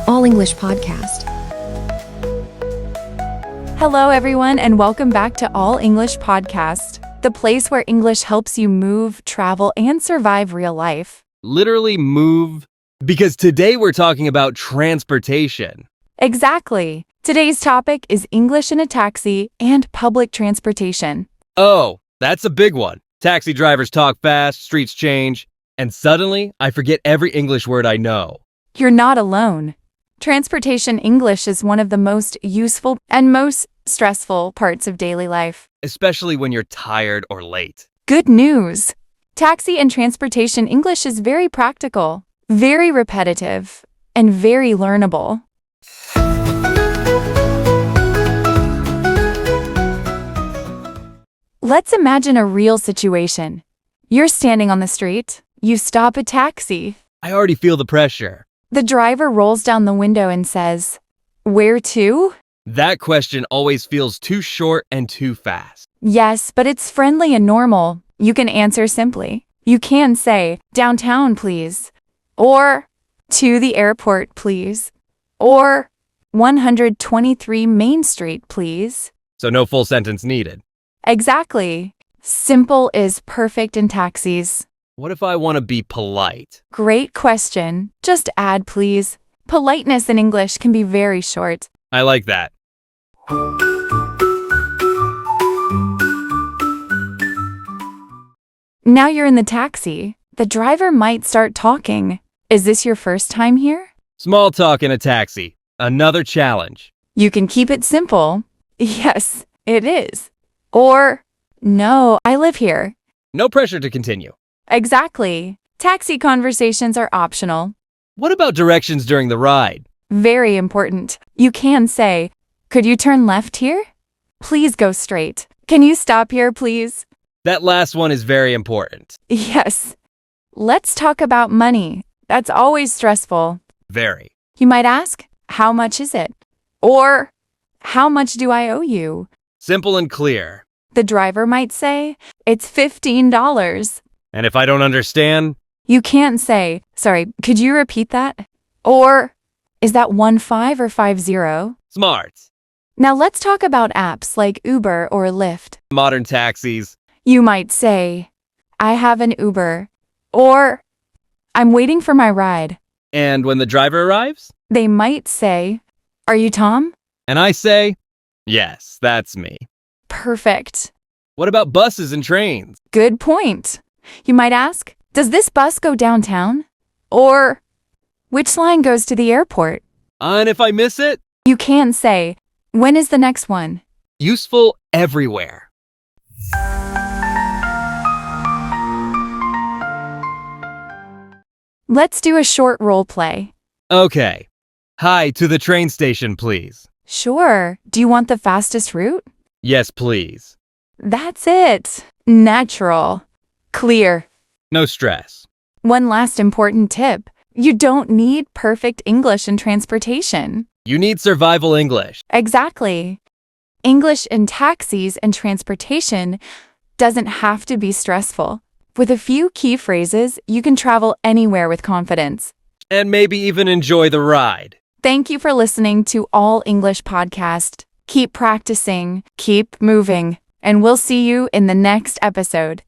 All English Podcast. Hello, everyone, and welcome back to All English Podcast, the place where English helps you move, travel, and survive real life. Literally move, because today we're talking about transportation. Exactly. Today's topic is English in a taxi and public transportation. Oh, that's a big one. Taxi drivers talk fast, streets change, and suddenly I forget every English word I know. You're not alone. Transportation English is one of the most useful and most stressful parts of daily life. Especially when you're tired or late. Good news! Taxi and transportation English is very practical, very repetitive, and very learnable. Let's imagine a real situation. You're standing on the street. You stop a taxi. I already feel the pressure. The driver rolls down the window and says, "Where to?" That question always feels too short and too fast. Yes, but it's friendly and normal. You can answer simply. You can say, "Downtown, please." Or, "To the airport, please." Or, 123 Main Street, please. So no full sentence needed. Exactly. Simple is perfect in taxis. What if I want to be polite? Great question. Just add, please. Politeness in English can be very short. I like that. Now you're in the taxi. The driver might start talking. Is this your first time here? Small talk in a taxi. Another challenge. You can keep it simple. Yes, it is. Or, "No, I live here." No pressure to continue. Exactly. Taxi conversations are optional. What about directions during the ride? Very important. You can say, "Could you turn left here? Please go straight. Can you stop here, please?" That last one is very important. Yes. Let's talk about money. That's always stressful. Very. You might ask, "How much is it?" Or, "How much do I owe you?" Simple and clear. The driver might say, "It's $15. And if I don't understand? You can't say, "Sorry, could you repeat that?" Or, "Is that 15 or 50?" Smart. Now let's talk about apps like Uber or Lyft. Modern taxis. You might say, "I have an Uber," or "I'm waiting for my ride." And when the driver arrives? They might say, "Are you Tom?" And I say, yes, that's me. Perfect. What about buses and trains? Good point. You might ask, "Does this bus go downtown?" Or, "Which line goes to the airport?" And if I miss it? You can say, "When is the next one?" Useful everywhere. Let's do a short role play. Okay. Hi, to the train station, please. Sure. Do you want the fastest route? Yes, please. That's it. Natural. Clear. No stress. One last important tip. You don't need perfect English in transportation. You need survival English. Exactly. English in taxis and transportation doesn't have to be stressful. With a few key phrases, you can travel anywhere with confidence. And maybe even enjoy the ride. Thank you for listening to All English Podcast. Keep practicing, keep moving, and we'll see you in the next episode.